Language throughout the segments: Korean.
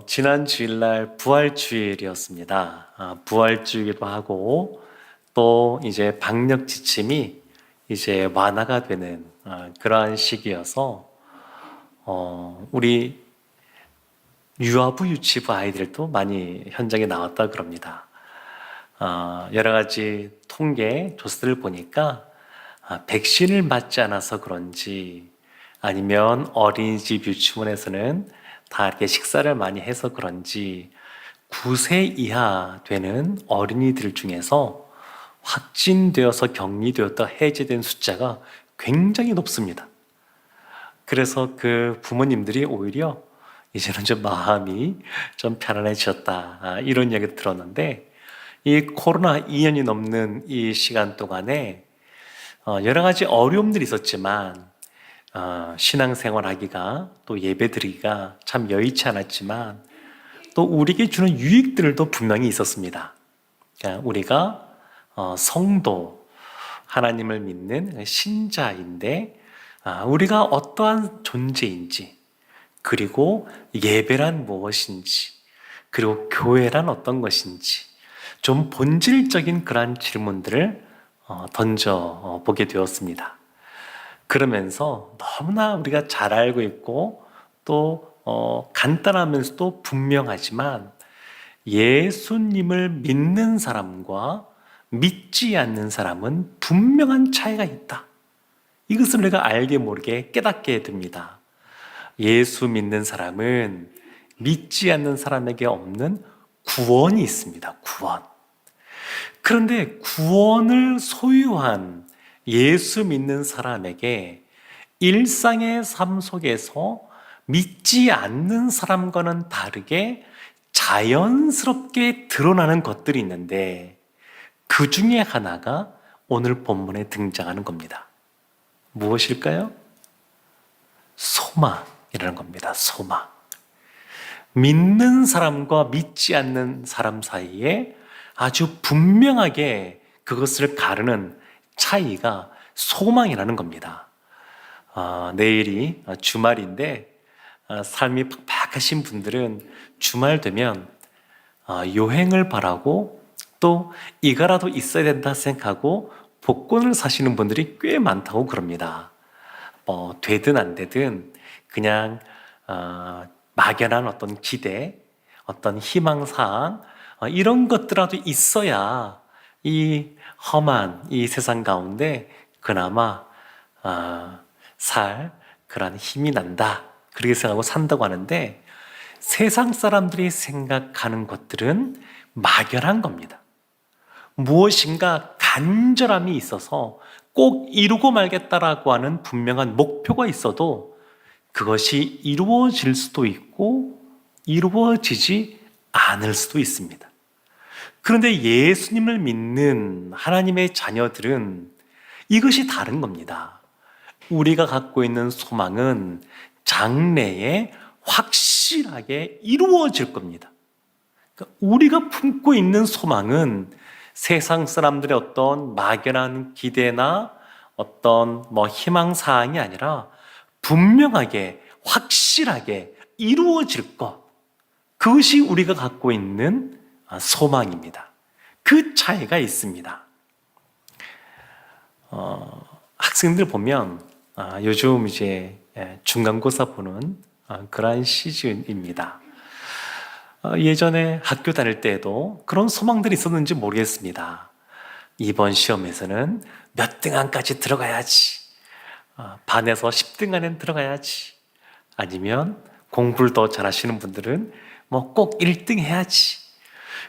지난 주일날 부활주일이었습니다. 부활주일이기도 하고 또 이제 방역 지침이 이제 완화가 되는 그러한 시기여서 우리 유아부 유치부 아이들도 많이 현장에 나왔다 그럽니다. 여러 가지 통계 조사를 보니까 백신을 맞지 않아서 그런지 아니면 어린이집 유치원에서는 다 이렇게 식사를 많이 해서 그런지 9세 이하 되는 어린이들 중에서 확진되어서 격리되었다 해제된 숫자가 굉장히 높습니다. 그래서 그 부모님들이 오히려 이제는 좀 마음이 좀 편안해졌다 이런 이야기를 들었는데, 이 코로나 2년이 넘는 이 시간 동안에 여러 가지 어려움들이 있었지만 신앙생활 하기가 또 예배 드리기가 참 여의치 않았지만 또 우리에게 주는 유익들도 분명히 있었습니다. 그러니까 우리가 성도, 하나님을 믿는 신자인데 우리가 어떠한 존재인지, 그리고 예배란 무엇인지, 그리고 교회란 어떤 것인지 좀 본질적인 그러한 질문들을 던져보게 되었습니다. 그러면서 너무나 우리가 잘 알고 있고 또 간단하면서도 분명하지만 예수님을 믿는 사람과 믿지 않는 사람은 분명한 차이가 있다. 이것을 내가 알게 모르게 깨닫게 됩니다. 예수 믿는 사람은 믿지 않는 사람에게 없는 구원이 있습니다. 구원. 그런데 구원을 소유한 예수 믿는 사람에게 일상의 삶 속에서 믿지 않는 사람과는 다르게 자연스럽게 드러나는 것들이 있는데, 그 중에 하나가 오늘 본문에 등장하는 겁니다. 무엇일까요? 소망이라는 겁니다. 소망. 믿는 사람과 믿지 않는 사람 사이에 아주 분명하게 그것을 가르는 차이가 소망이라는 겁니다. 내일이 주말인데 삶이 팍팍하신 분들은 주말 되면 여행을 바라고 또 이거라도 있어야 된다 생각하고 복권을 사시는 분들이 꽤 많다고 그럽니다. 되든 안 되든 그냥 막연한 어떤 기대, 어떤 희망사항 이런 것들라도 있어야 이 험한 이 세상 가운데 그나마 살 그런 힘이 난다, 그렇게 생각하고 산다고 하는데, 세상 사람들이 생각하는 것들은 막연한 겁니다. 무엇인가 간절함이 있어서 꼭 이루고 말겠다라고 하는 분명한 목표가 있어도 그것이 이루어질 수도 있고 이루어지지 않을 수도 있습니다. 그런데 예수님을 믿는 하나님의 자녀들은 이것이 다른 겁니다. 우리가 갖고 있는 소망은 장래에 확실하게 이루어질 겁니다. 그러니까 우리가 품고 있는 소망은 세상 사람들의 어떤 막연한 기대나 어떤 희망사항이 아니라 분명하게 확실하게 이루어질 것, 그것이 우리가 갖고 있는 소망입니다. 그 차이가 있습니다. 학생들 보면 요즘 이제 중간고사 보는 그러한 시즌입니다. 예전에 학교 다닐 때에도 그런 소망들이 있었는지 모르겠습니다. 이번 시험에서는 몇 등 안까지 들어가야지, 반에서 10등 안에 들어가야지, 아니면 공부를 더 잘하시는 분들은 꼭 1등 해야지.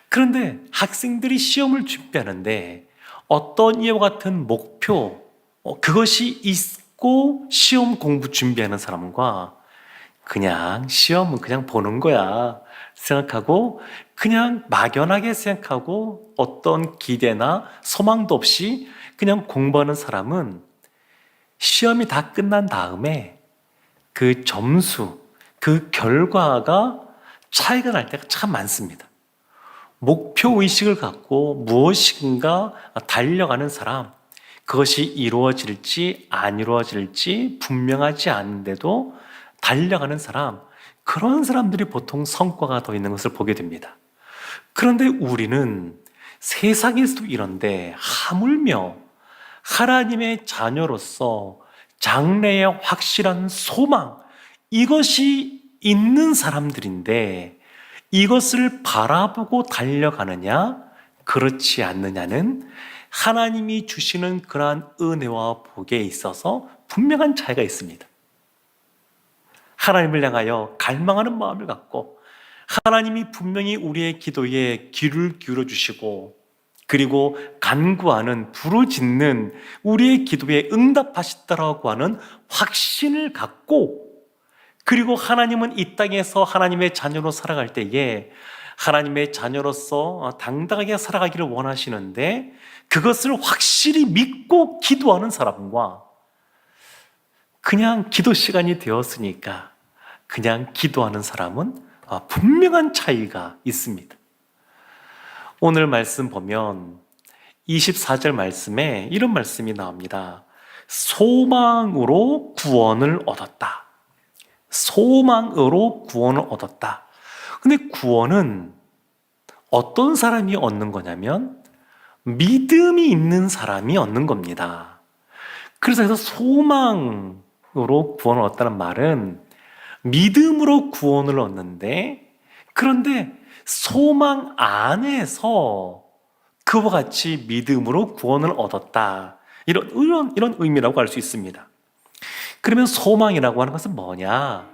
그런데 학생들이 시험을 준비하는데 어떤 이와 같은 목표, 그것이 있고 시험 공부 준비하는 사람과 그냥 시험은 그냥 보는 거야 생각하고 그냥 막연하게 생각하고 어떤 기대나 소망도 없이 그냥 공부하는 사람은 시험이 다 끝난 다음에 그 점수, 그 결과가 차이가 날 때가 참 많습니다. 목표의식을 갖고 무엇인가 달려가는 사람, 그것이 이루어질지 안 이루어질지 분명하지 않은데도 달려가는 사람, 그런 사람들이 보통 성과가 더 있는 것을 보게 됩니다. 그런데 우리는 세상에서도 이런데 하물며 하나님의 자녀로서 장래의 확실한 소망, 이것이 있는 사람들인데 이것을 바라보고 달려가느냐, 그렇지 않느냐는 하나님이 주시는 그러한 은혜와 복에 있어서 분명한 차이가 있습니다. 하나님을 향하여 갈망하는 마음을 갖고 하나님이 분명히 우리의 기도에 귀를 기울여 주시고 그리고 간구하는 부르짖는 우리의 기도에 응답하시다라고 하는 확신을 갖고 그리고 하나님은 이 땅에서 하나님의 자녀로 살아갈 때에 하나님의 자녀로서 당당하게 살아가기를 원하시는데 그것을 확실히 믿고 기도하는 사람과 그냥 기도 시간이 되었으니까 그냥 기도하는 사람은 분명한 차이가 있습니다. 오늘 말씀 보면 24절 말씀에 이런 말씀이 나옵니다. 소망으로 구원을 얻었다. 소망으로 구원을 얻었다. 근데 구원은 어떤 사람이 얻는 거냐면 믿음이 있는 사람이 얻는 겁니다. 그래서 소망으로 구원을 얻었다는 말은 믿음으로 구원을 얻는데 그런데 소망 안에서 그와 같이 믿음으로 구원을 얻었다. 이런 의미라고 할 수 있습니다. 그러면 소망이라고 하는 것은 뭐냐?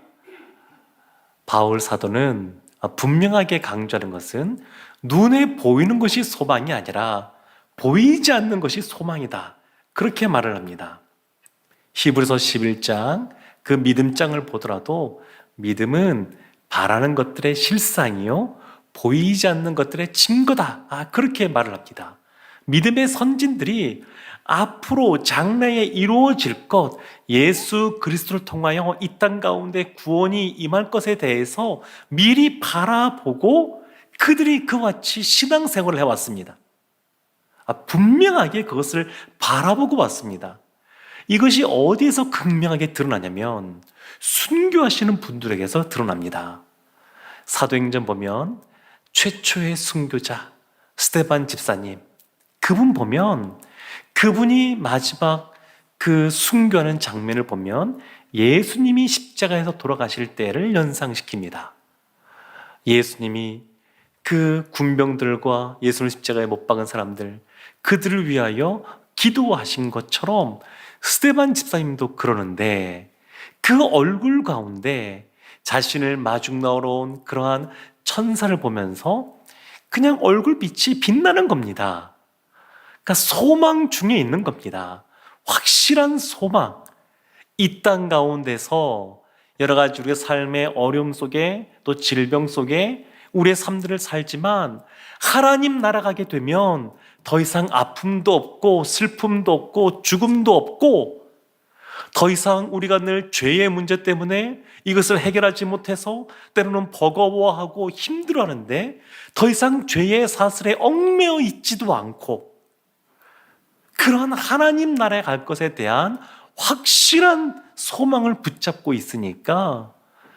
바울 사도는 분명하게 강조하는 것은 눈에 보이는 것이 소망이 아니라 보이지 않는 것이 소망이다. 그렇게 말을 합니다. 히브리서 11장 그 믿음장을 보더라도 믿음은 바라는 것들의 실상이요 보이지 않는 것들의 증거다. 그렇게 말을 합니다. 믿음의 선진들이 앞으로 장래에 이루어질 것, 예수 그리스도를 통하여 이 땅 가운데 구원이 임할 것에 대해서 미리 바라보고 그들이 그와 같이 신앙생활을 해왔습니다. 분명하게 그것을 바라보고 왔습니다. 이것이 어디에서 극명하게 드러나냐면 순교하시는 분들에게서 드러납니다. 사도행전 보면 최초의 순교자 스데반 집사님, 그분 보면 그분이 마지막 그 순교하는 장면을 보면 예수님이 십자가에서 돌아가실 때를 연상시킵니다. 예수님이 그 군병들과 예수님 십자가에 못 박은 사람들, 그들을 위하여 기도하신 것처럼 스데반 집사님도 그러는데 그 얼굴 가운데 자신을 마중나오러 온 그러한 천사를 보면서 그냥 얼굴빛이 빛나는 겁니다. 그러니까 소망 중에 있는 겁니다. 확실한 소망. 이 땅 가운데서 여러 가지 우리의 삶의 어려움 속에 또 질병 속에 우리의 삶들을 살지만 하나님 나라 가게 되면 더 이상 아픔도 없고 슬픔도 없고 죽음도 없고 더 이상 우리가 늘 죄의 문제 때문에 이것을 해결하지 못해서 때로는 버거워하고 힘들어하는데 더 이상 죄의 사슬에 얽매여 있지도 않고 그런 하나님 나라에 갈 것에 대한 확실한 소망을 붙잡고 있으니까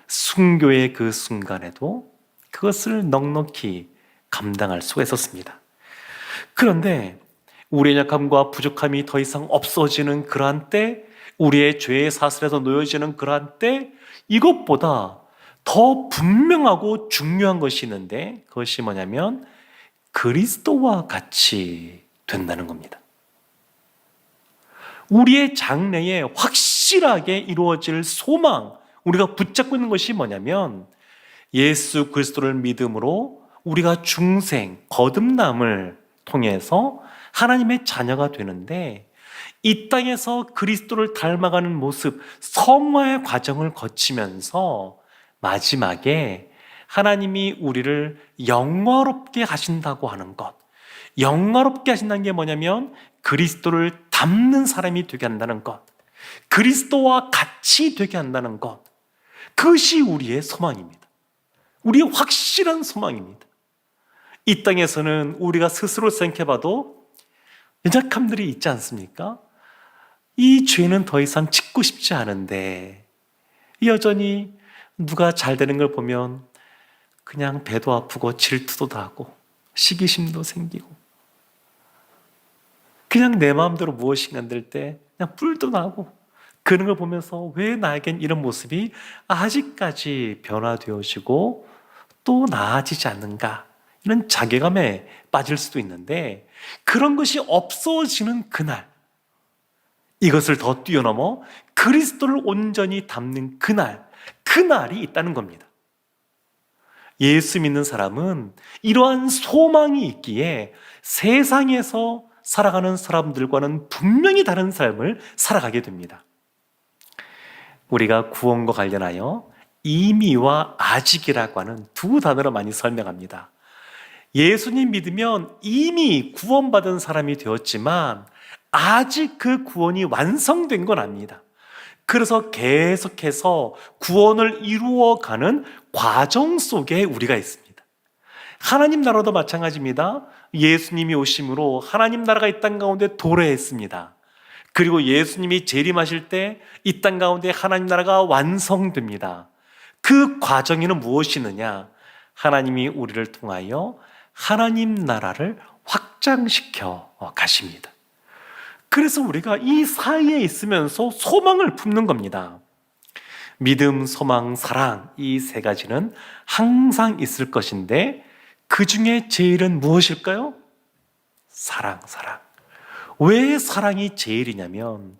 순교의 그 순간에도 그것을 넉넉히 감당할 수가 있었습니다. 그런데 우리의 약함과 부족함이 더 이상 없어지는 그러한 때, 우리의 죄의 사슬에서 놓여지는 그러한 때 이것보다 더 분명하고 중요한 것이 있는데 그것이 뭐냐면 그리스도와 같이 된다는 겁니다. 우리의 장래에 확실하게 이루어질 소망, 우리가 붙잡고 있는 것이 뭐냐면 예수 그리스도를 믿음으로 우리가 중생, 거듭남을 통해서 하나님의 자녀가 되는데 이 땅에서 그리스도를 닮아가는 모습, 성화의 과정을 거치면서 마지막에 하나님이 우리를 영화롭게 하신다고 하는 것, 영화롭게 하신다는 게 뭐냐면 그리스도를 닮는 사람이 되게 한다는 것, 그리스도와 같이 되게 한다는 것, 그것이 우리의 소망입니다. 우리의 확실한 소망입니다. 이 땅에서는 우리가 스스로 생각해봐도 연약함들이 있지 않습니까? 이 죄는 더 이상 짓고 싶지 않은데 여전히 누가 잘 되는 걸 보면 그냥 배도 아프고 질투도 나고 시기심도 생기고 그냥 내 마음대로 무엇인가 안 될 때 그냥 뿔도 나고 그런 걸 보면서 왜 나에겐 이런 모습이 아직까지 변화되어지고 또 나아지지 않는가 이런 자괴감에 빠질 수도 있는데 그런 것이 없어지는 그날 이것을 더 뛰어넘어 그리스도를 온전히 담는 그날이 있다는 겁니다. 예수 믿는 사람은 이러한 소망이 있기에 세상에서 살아가는 사람들과는 분명히 다른 삶을 살아가게 됩니다. 우리가 구원과 관련하여 이미와 아직이라고 하는 두 단어로 많이 설명합니다. 예수님 믿으면 이미 구원받은 사람이 되었지만 아직 그 구원이 완성된 건 아닙니다. 그래서 계속해서 구원을 이루어가는 과정 속에 우리가 있습니다. 하나님 나라도 마찬가지입니다. 예수님이 오심으로 하나님 나라가 이 땅 가운데 도래했습니다. 그리고 예수님이 재림하실 때 이 땅 가운데 하나님 나라가 완성됩니다. 그 과정에는 무엇이 있느냐? 하나님이 우리를 통하여 하나님 나라를 확장시켜 가십니다. 그래서 우리가 이 사이에 있으면서 소망을 품는 겁니다. 믿음, 소망, 사랑 이 세 가지는 항상 있을 것인데 그 중에 제일은 무엇일까요? 사랑. 왜 사랑이 제일이냐면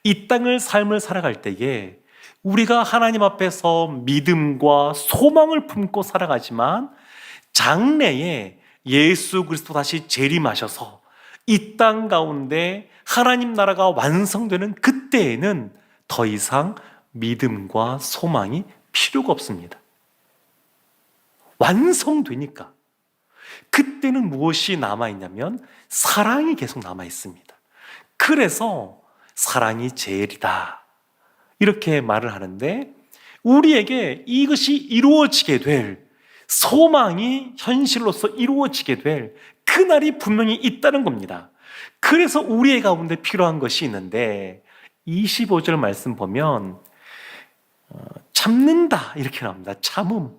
이 땅을 삶을 살아갈 때에 우리가 하나님 앞에서 믿음과 소망을 품고 살아가지만 장래에 예수 그리스도 다시 재림하셔서 이 땅 가운데 하나님 나라가 완성되는 그때에는 더 이상 믿음과 소망이 필요가 없습니다. 완성되니까. 그때는 무엇이 남아있냐면 사랑이 계속 남아있습니다. 그래서 사랑이 제일이다. 이렇게 말을 하는데 우리에게 이것이 이루어지게 될 소망이 현실로서 이루어지게 될 그날이 분명히 있다는 겁니다. 그래서 우리의 가운데 필요한 것이 있는데 25절 말씀 보면 참는다 이렇게 나옵니다. 참음.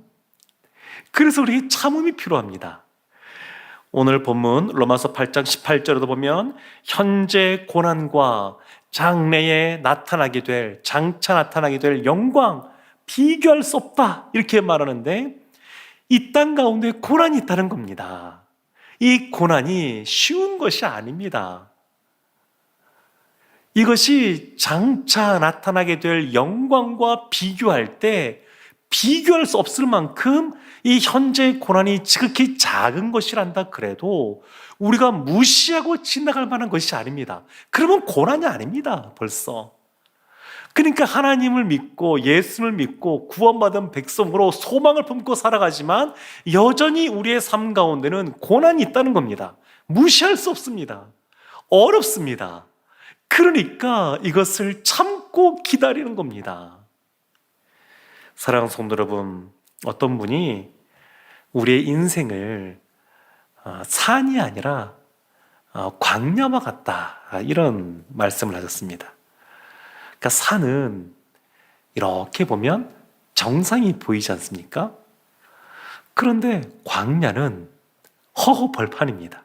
그래서 우리에게 참음이 필요합니다. 오늘 본문 로마서 8장 18절에도 보면 현재 고난과 장래에 장차 나타나게 될 영광 비교할 수 없다 이렇게 말하는데 이 땅 가운데 고난이 있다는 겁니다. 이 고난이 쉬운 것이 아닙니다. 이것이 장차 나타나게 될 영광과 비교할 때 비교할 수 없을 만큼 이 현재의 고난이 지극히 작은 것이란다 그래도 우리가 무시하고 지나갈 만한 것이 아닙니다. 그러면 고난이 아닙니다, 벌써. 그러니까 하나님을 믿고 예수를 믿고 구원받은 백성으로 소망을 품고 살아가지만 여전히 우리의 삶 가운데는 고난이 있다는 겁니다. 무시할 수 없습니다. 어렵습니다. 그러니까 이것을 참고 기다리는 겁니다. 사랑하는 성도 여러분, 어떤 분이 우리의 인생을 산이 아니라 광야와 같다 이런 말씀을 하셨습니다. 그러니까 산은 이렇게 보면 정상이 보이지 않습니까? 그런데 광야는 허허벌판입니다.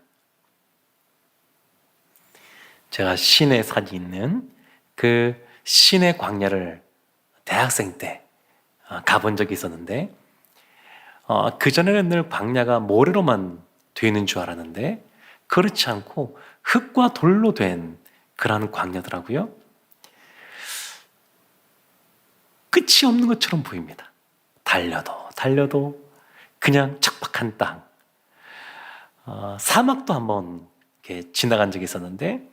제가 시내 산이 있는 그 시내 광야를 대학생 때 가본 적이 있었는데 그전에는 늘 광야가 모래로만 되어 있는 줄 알았는데 그렇지 않고 흙과 돌로 된 그런 광야더라고요. 끝이 없는 것처럼 보입니다. 달려도 그냥 척박한 땅. 사막도 한번 이렇게 지나간 적이 있었는데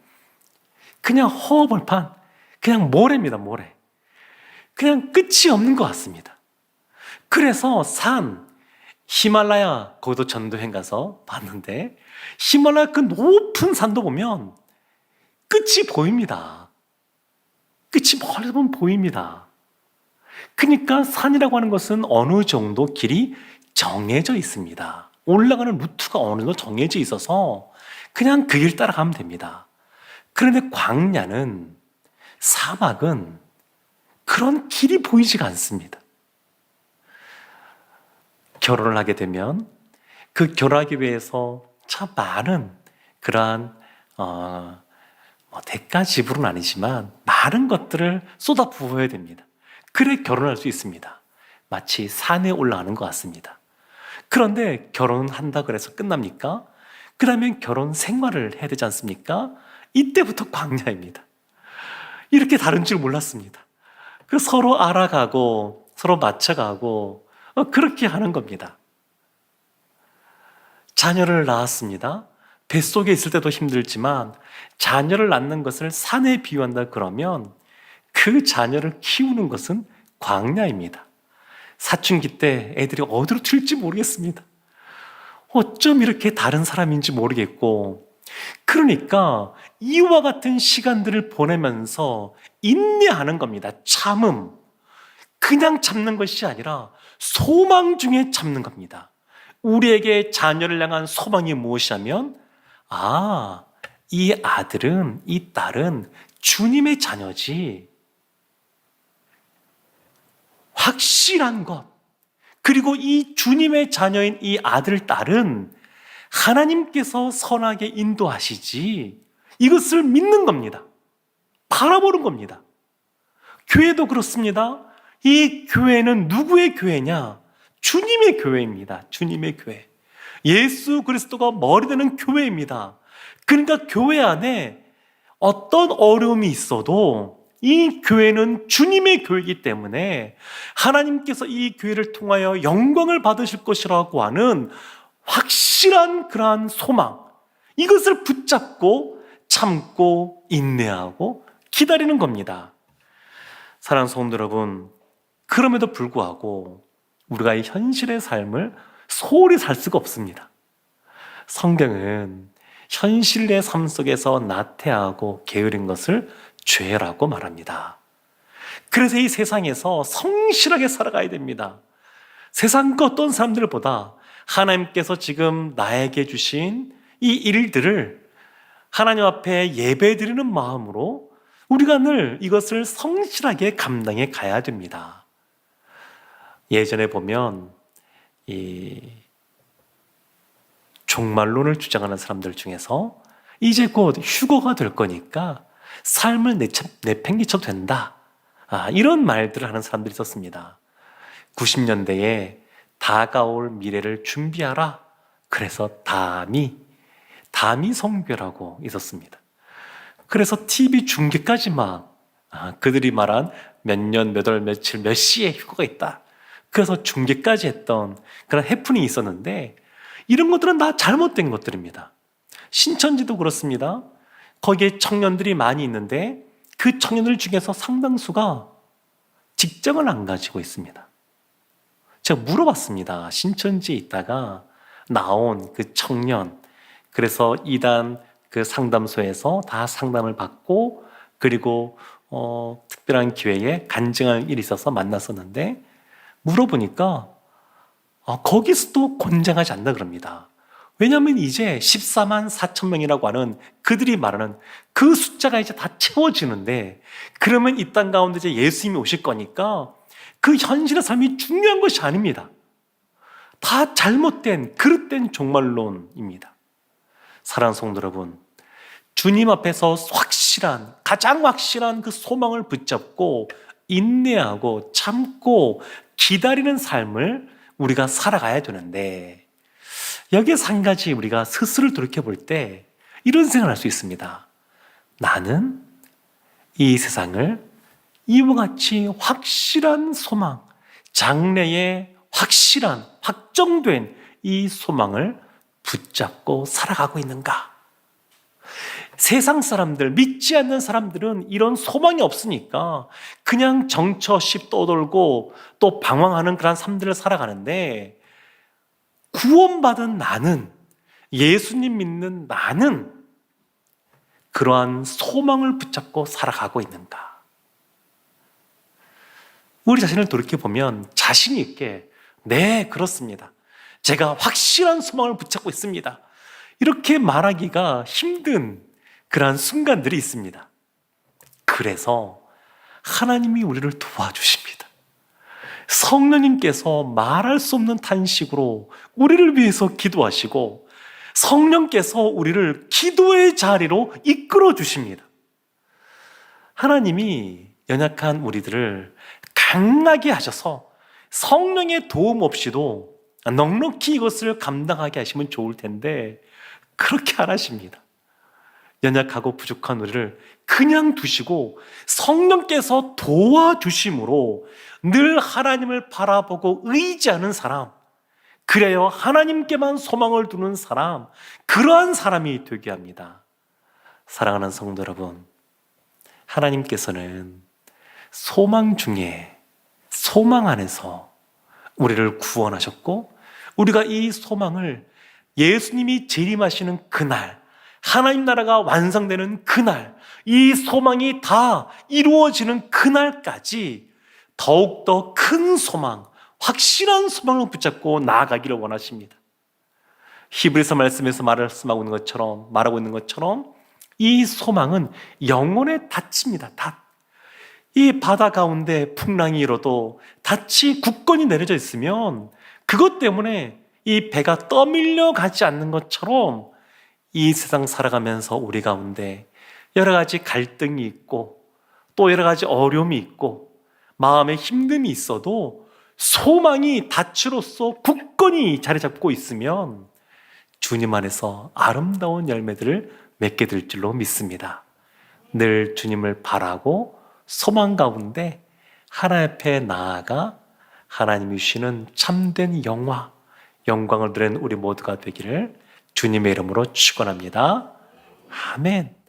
그냥 허벌판, 그냥 모래입니다, 모래. 그냥 끝이 없는 것 같습니다. 그래서 히말라야, 거기도 전도행 가서 봤는데 히말라야 그 높은 산도 보면 끝이 보입니다. 끝이 멀리 보면 보입니다. 그러니까 산이라고 하는 것은 어느 정도 길이 정해져 있습니다. 올라가는 루트가 어느 정도 정해져 있어서 그냥 그 길 따라가면 됩니다. 그런데 사막은 그런 길이 보이지가 않습니다. 결혼을 하게 되면 그 결혼하기 위해서 참 많은 그러한 대가 지불은 아니지만 많은 것들을 쏟아 부어야 됩니다. 그래 결혼할 수 있습니다. 마치 산에 올라가는 것 같습니다. 그런데 결혼한다 그래서 끝납니까? 그 다음에 결혼 생활을 해야 되지 않습니까? 이때부터 광야입니다. 이렇게 다른 줄 몰랐습니다. 그 서로 알아가고 서로 맞춰가고 그렇게 하는 겁니다. 자녀를 낳았습니다. 뱃속에 있을 때도 힘들지만 자녀를 낳는 것을 산에 비유한다 그러면 그 자녀를 키우는 것은 광야입니다. 사춘기 때 애들이 어디로 튈지 모르겠습니다. 어쩜 이렇게 다른 사람인지 모르겠고, 그러니까 이와 같은 시간들을 보내면서 인내하는 겁니다. 참음. 그냥 참는 것이 아니라 소망 중에 참는 겁니다. 우리에게 자녀를 향한 소망이 무엇이냐면, 이 아들은, 이 딸은 주님의 자녀지. 확실한 것. 그리고 이 주님의 자녀인 이 아들, 딸은 하나님께서 선하게 인도하시지. 이것을 믿는 겁니다. 바라보는 겁니다. 교회도 그렇습니다. 이 교회는 누구의 교회냐? 주님의 교회입니다. 주님의 교회. 예수 그리스도가 머리 되는 교회입니다. 그러니까 교회 안에 어떤 어려움이 있어도 이 교회는 주님의 교회이기 때문에 하나님께서 이 교회를 통하여 영광을 받으실 것이라고 하는 확실한 그러한 소망, 이것을 붙잡고 참고 인내하고 기다리는 겁니다. 사랑하는 성도 여러분, 그럼에도 불구하고 우리가 이 현실의 삶을 소홀히 살 수가 없습니다. 성경은 현실의 삶 속에서 나태하고 게으른 것을 죄라고 말합니다. 그래서 이 세상에서 성실하게 살아가야 됩니다. 세상 그 어떤 사람들보다 하나님께서 지금 나에게 주신 이 일들을 하나님 앞에 예배드리는 마음으로 우리가 늘 이것을 성실하게 감당해 가야 됩니다. 예전에 보면 이 종말론을 주장하는 사람들 중에서 이제 곧 휴거가 될 거니까 삶을 내팽개쳐도 된다, 이런 말들을 하는 사람들이 있었습니다. 90년대에 다가올 미래를 준비하라. 그래서 다미 성교라고 있었습니다. 그래서 TV 중계까지 막 그들이 말한 몇 년, 몇 월, 며칠, 몇 시에 휴거가 있다. 그래서 중계까지 했던 그런 해프닝이 있었는데, 이런 것들은 다 잘못된 것들입니다. 신천지도 그렇습니다. 거기에 청년들이 많이 있는데 그 청년들 중에서 상당수가 직장을 안 가지고 있습니다. 제가 물어봤습니다. 신천지에 있다가 나온 그 청년, 그래서 이단 그 상담소에서 다 상담을 받고, 그리고 특별한 기회에 간증할 일이 있어서 만났었는데, 물어보니까 거기서도 권장하지 않는다 그럽니다. 왜냐하면 이제 14만 4천 명이라고 하는 그들이 말하는 그 숫자가 이제 다 채워지는데, 그러면 이 땅 가운데 이제 예수님이 오실 거니까 그 현실의 삶이 중요한 것이 아닙니다. 다 잘못된 그릇된 종말론입니다. 사랑하는 성도 여러분, 주님 앞에서 가장 확실한 그 소망을 붙잡고 인내하고 참고 기다리는 삶을 우리가 살아가야 되는데, 여기에서 한 가지 우리가 스스로를 돌이켜볼 때 이런 생각을 할 수 있습니다. 나는 이 세상을 이와 같이 확실한 소망, 장래에 확실한 확정된 이 소망을 붙잡고 살아가고 있는가? 세상 사람들, 믿지 않는 사람들은 이런 소망이 없으니까 그냥 정처 없이 떠돌고 또 방황하는 그런 삶들을 살아가는데, 구원받은 나는, 예수님 믿는 나는 그러한 소망을 붙잡고 살아가고 있는가? 우리 자신을 돌이켜보면 자신 있게, 네, 그렇습니다, 제가 확실한 소망을 붙잡고 있습니다, 이렇게 말하기가 힘든 그러한 순간들이 있습니다. 그래서 하나님이 우리를 도와주십니다. 성령님께서 말할 수 없는 탄식으로 우리를 위해서 기도하시고 성령께서 우리를 기도의 자리로 이끌어 주십니다. 하나님이 연약한 우리들을 강하게 하셔서 성령의 도움 없이도 넉넉히 이것을 감당하게 하시면 좋을 텐데 그렇게 안 하십니다. 연약하고 부족한 우리를 그냥 두시고 성령께서 도와주심으로 늘 하나님을 바라보고 의지하는 사람, 그래요 하나님께만 소망을 두는 사람, 그러한 사람이 되게 합니다. 사랑하는 성도 여러분, 하나님께서는 소망 중에 소망 안에서 우리를 구원하셨고 우리가 이 소망을 예수님이 재림하시는 그날, 하나님 나라가 완성되는 그날, 이 소망이 다 이루어지는 그날까지 더욱더 큰 소망, 확실한 소망을 붙잡고 나아가기를 원하십니다. 히브리서 말씀에서 말하고 있는 것처럼 이 소망은 영혼의 닻입니다. 닻. 이 바다 가운데 풍랑이 일어도 닻이 굳건히 내려져 있으면 그것 때문에 이 배가 떠밀려 가지 않는 것처럼 이 세상 살아가면서 우리 가운데 여러 가지 갈등이 있고 또 여러 가지 어려움이 있고 마음에 힘듦이 있어도 소망이 닻으로서 굳건히 자리 잡고 있으면 주님 안에서 아름다운 열매들을 맺게 될 줄로 믿습니다. 늘 주님을 바라고 소망 가운데 하나님 앞에 나아가 하나님이 주시는 참된 영광을 누리는 우리 모두가 되기를 주님의 이름으로 축원합니다. 아멘.